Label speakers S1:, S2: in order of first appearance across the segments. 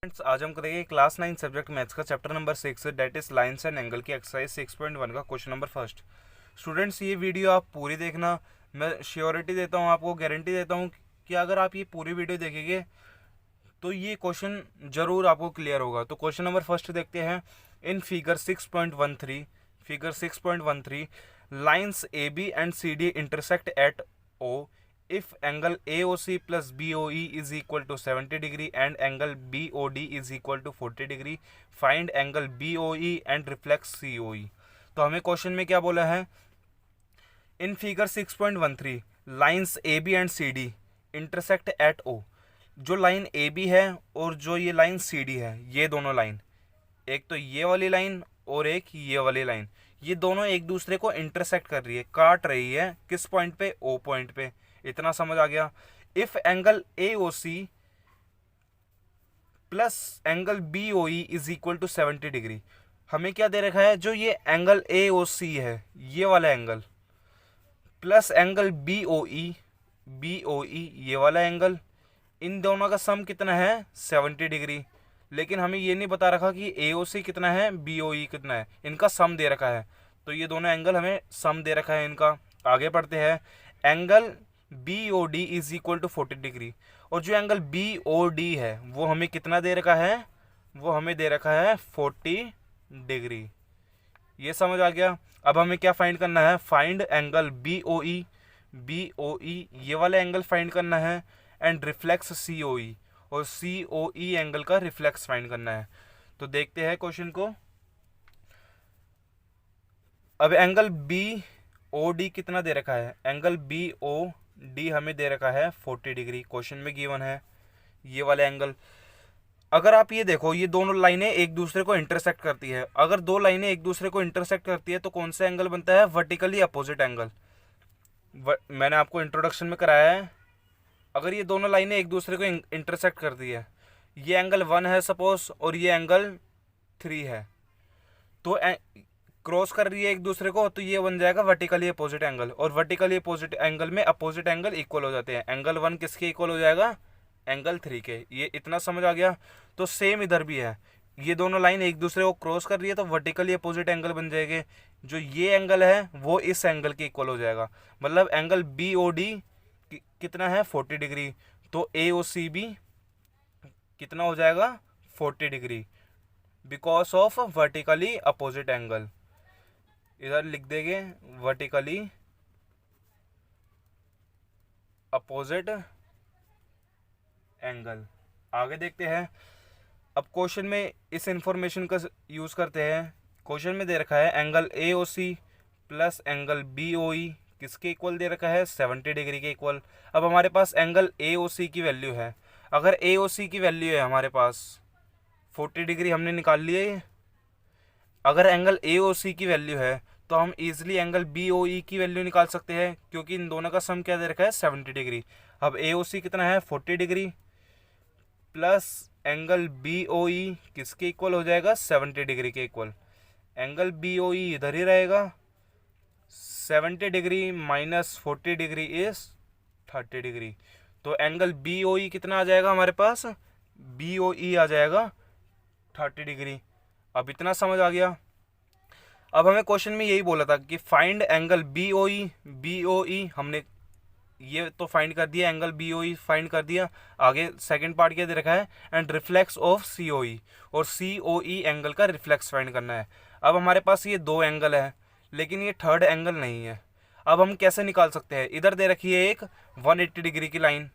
S1: Friends, आज हम करेंगे क्लास 9 सब्जेक्ट मैथ्स का chapter number 6 that is lines and angle की एक्सरसाइज 6.1 का क्वेश्चन नंबर फर्स्ट। स्टूडेंट्स, ये वीडियो आप पूरी देखना। मैं श्योरिटी देता हूँ, आपको गारंटी देता हूँ कि अगर आप ये पूरी वीडियो देखेंगे तो ये क्वेश्चन जरूर आपको क्लियर होगा। तो क्वेश्चन नंबर फर्स्ट देखते हैं। In figure 6.13 lines A B and C D intersect at O if angle AOC plus BOE is equal to 70 degree and angle BOD is equal to 40 degree, find angle BOE and reflex COE। तो हमें question में क्या बोला है? In figure 6.13 lines A B and C D intersect at O. जो line A B है और जो ये लाइन सी डी है, ये दोनों लाइन, एक तो ये वाली लाइन और एक ये वाली लाइन, ये दोनों एक दूसरे को इंटरसेक्ट कर रही है, काट रही है। किस पॉइंट पे? ओ पॉइंट पे। इतना समझ आ गया। If angle A O C plus angle B O E is equal to 70 degree. हमें क्या दे रखा है? जो ये एंगल ए ओ सी है, ये वाला angle, plus angle B O E ये वाला एंगल, इन दोनों का सम कितना है? 70 डिग्री। लेकिन हमें ये नहीं बता रखा कि ए ओ सी कितना है, बी ओ ई कितना है। इनका सम दे रखा है, तो ये दोनों एंगल हमें सम दे रखा है इनका। आगे बढ़ते हैं। Angle B O D is equal to 40 degree, और जो एंगल बी ओ डी है वो हमें कितना दे रखा है? वो हमें दे रखा है 40 डिग्री। ये समझ आ गया। अब हमें क्या फाइंड करना है? Find angle B O E ये वाला एंगल फाइंड करना है, and reflex C O E, और सी ओ ई एंगल का रिफ्लेक्स फाइंड करना है। तो देखते हैं क्वेश्चन को। अब एंगल बी ओ डी कितना दे रखा है? एंगल बी ओ डी हमें दे रखा है 40 डिग्री, क्वेश्चन में गिवन है ये वाला एंगल। अगर आप ये देखो, ये दोनों लाइनें एक दूसरे को इंटरसेक्ट करती है। अगर दो लाइनें एक दूसरे को इंटरसेक्ट करती है तो कौन सा एंगल बनता है? Vertically opposite angle. मैंने आपको इंट्रोडक्शन में कराया है। अगर ये दोनों लाइनें एक दूसरे को इंटरसेक्ट करती है, ये एंगल 1 है सपोज, और ये एंगल 3 है, तो क्रॉस कर रही है एक दूसरे को, तो ये बन जाएगा वर्टिकली अपोजिट एंगल। और वर्टिकली अपोजिट एंगल में अपोजिट एंगल इक्वल हो जाते हैं। एंगल 1 किसके इक्वल हो जाएगा? एंगल 3 के। ये इतना समझ आ गया। तो सेम इधर भी है, ये दोनों लाइन एक दूसरे को क्रॉस कर रही है तो वर्टिकली अपोजिट एंगल बन जाएंगे। जो ये एंगल है वो इस एंगल के इक्वल हो जाएगा। मतलब एंगल बी ओ डी कितना है? 40 डिग्री। तो ए ओ सी भी कितना हो जाएगा? 40 degree, because of vertically opposite angle. इधर लिख देंगे वर्टिकली अपोजिट एंगल। आगे देखते हैं। अब क्वेश्चन में इस इंफॉर्मेशन का यूज करते हैं। क्वेश्चन में दे रखा है angle A O C plus angle B O E किसके इक्वल दे रखा है? 70 डिग्री के इक्वल। अब हमारे पास एंगल ए ओ सी की वैल्यू है। अगर ए ओ सी की वैल्यू है हमारे पास 40 डिग्री, हमने निकाल लिया ये। अगर एंगल ए ओ सी की वैल्यू है तो हम इजीली एंगल बी ओ ई की वैल्यू निकाल सकते हैं, क्योंकि इन दोनों का सम क्या दे रखा है? 70 डिग्री। अब ए ओ सी कितना है? 40 degree, plus angle B O E किसके इक्वल हो जाएगा? 70 डिग्री के equal. Angle B O E इधर ही रहेगा। 70 degree minus 40 degree is 30 degree. तो एंगल बी ओ ई कितना आ जाएगा हमारे पास? बी ओ ई आ जाएगा 30 डिग्री। अब इतना समझ आ गया। अब हमें क्वेश्चन में यही बोला था कि find angle B O E. हमने ये तो फाइंड कर दिया, angle B O E find कर दिया। आगे सेकंड पार्ट क्या दे रखा है? And reflex of C O E, और सी ओ ई एंगल का रिफ्लेक्स फाइंड करना है। अब हमारे पास ये दो एंगल है, लेकिन ये थर्ड एंगल नहीं है। अब हम कैसे निकाल सकते हैं? इधर दे रखी है एक 180 डिग्री की लाइन।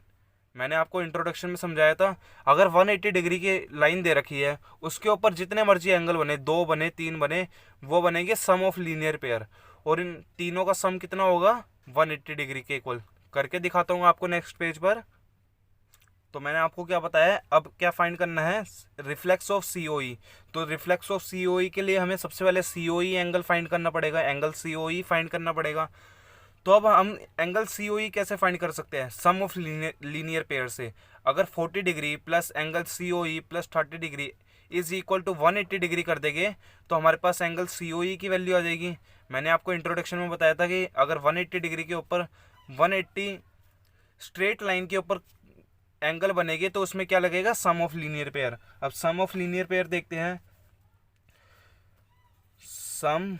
S1: मैंने आपको इंट्रोडक्शन में समझाया था, अगर 180 डिग्री की लाइन दे रखी है, उसके ऊपर जितने मर्जी एंगल बने, 2 बने, 3 बने, वो बनेंगे सम ऑफ लीनियर पेयर। और इन तीनों का सम कितना होगा? 180 डिग्री के इक्वल। करके दिखाता हूँ आपको नेक्स्ट पेज पर। तो मैंने आपको क्या बताया? अब क्या फाइंड करना है? रिफ्लेक्स ऑफ सी ओ ई। तो रिफ्लेक्स ऑफ सी ओ ई के लिए हमें सबसे पहले सी ओ ई एंगल फाइंड करना पड़ेगा, angle C O E find करना पड़ेगा। तो अब हम एंगल सी ओ ई कैसे फाइंड कर सकते हैं? सम ऑफ लीनियर पेयर से। अगर 40 degree plus angle C O E plus 30 degree is equal to 180 degree कर देंगे तो हमारे पास एंगल सी ओ ई की वैल्यू आ जाएगी। मैंने आपको इंट्रोडक्शन में बताया था कि अगर 180 डिग्री के ऊपर 180 स्ट्रेट लाइन के ऊपर एंगल बनेगी तो उसमें क्या लगेगा, सम ऑफ लीनियर पेयर। अब सम ऑफ लीनियर पेयर देखते हैं, सम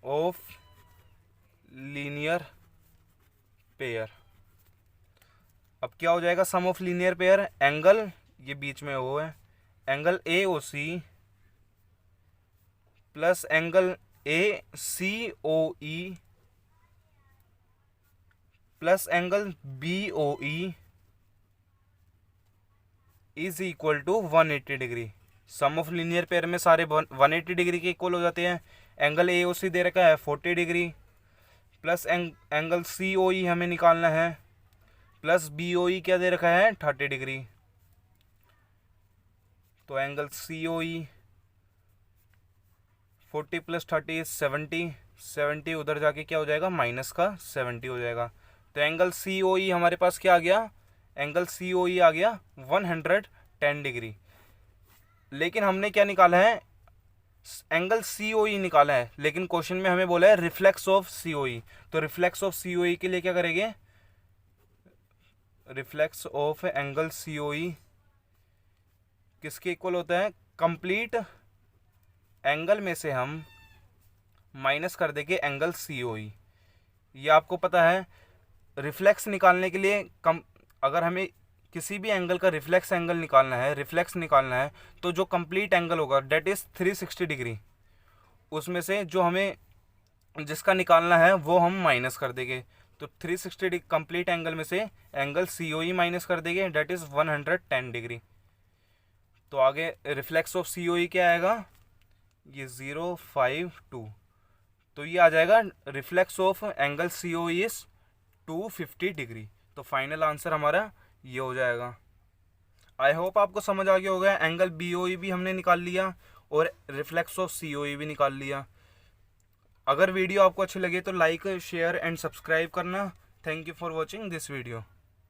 S1: ऑफ लीनियर पेयर। अब क्या हो जाएगा sum of linear pair, angle ये बीच में वो है, angle A O C plus angle A C O E plus angle B O E is equal to 180 degree. Sum of linear pair में सारे 180 डिग्री के इक्वल हो जाते हैं। एंगल ए ओ सी दे रखा है 40 degree, plus angle C O ई हमें निकालना है, प्लस बी ओ ई क्या दे रखा है 30 डिग्री। तो एंगल सी ओ ई 40 प्लस 30 70 उधर जाके क्या हो जाएगा माइनस का 70 हो जाएगा। तो एंगल सी ओ ई हमारे पास क्या आ गया, एंगल सी ओ ई आ गया 110 डिग्री। लेकिन हमने क्या निकाला है, एंगल सी ओ ई निकाला है, लेकिन क्वेश्चन में हमें बोला है रिफ्लेक्स ऑफ सी ओ ई। तो रिफ्लेक्स ऑफ सी ओ ई के लिए क्या करेंगे, reflex of angle C O E किसके इक्वल होता है, कंप्लीट एंगल में से हम माइनस कर देंगे एंगल सी ओ ई। ये आपको पता है रिफ्लेक्स निकालने के लिए अगर हमें किसी भी एंगल का रिफ्लेक्स एंगल निकालना है, रिफ्लेक्स निकालना है, तो जो कंप्लीट एंगल होगा डेट इज़ 360 डिग्री, उसमें से जो हमें जिसका निकालना है वो हम माइनस कर देंगे। तो 360 डिग्री कंप्लीट एंगल में से angle C O E minus कर देंगे, डेट इज़ 110 डिग्री। तो आगे रिफ्लेक्स ऑफ सी ओ ई क्या आएगा, ये 052। तो ये आ जाएगा reflex of angle C O E is 250 degree. तो फाइनल आंसर हमारा ये हो जाएगा। आई होप आपको समझ आ गया होगा। एंगल बी ओ ई भी हमने निकाल लिया और रिफ्लेक्स ऑफ सी ओ ई भी निकाल लिया। अगर वीडियो आपको अच्छी लगे तो लाइक शेयर एंड सब्सक्राइब करना। Thank you for watching this video.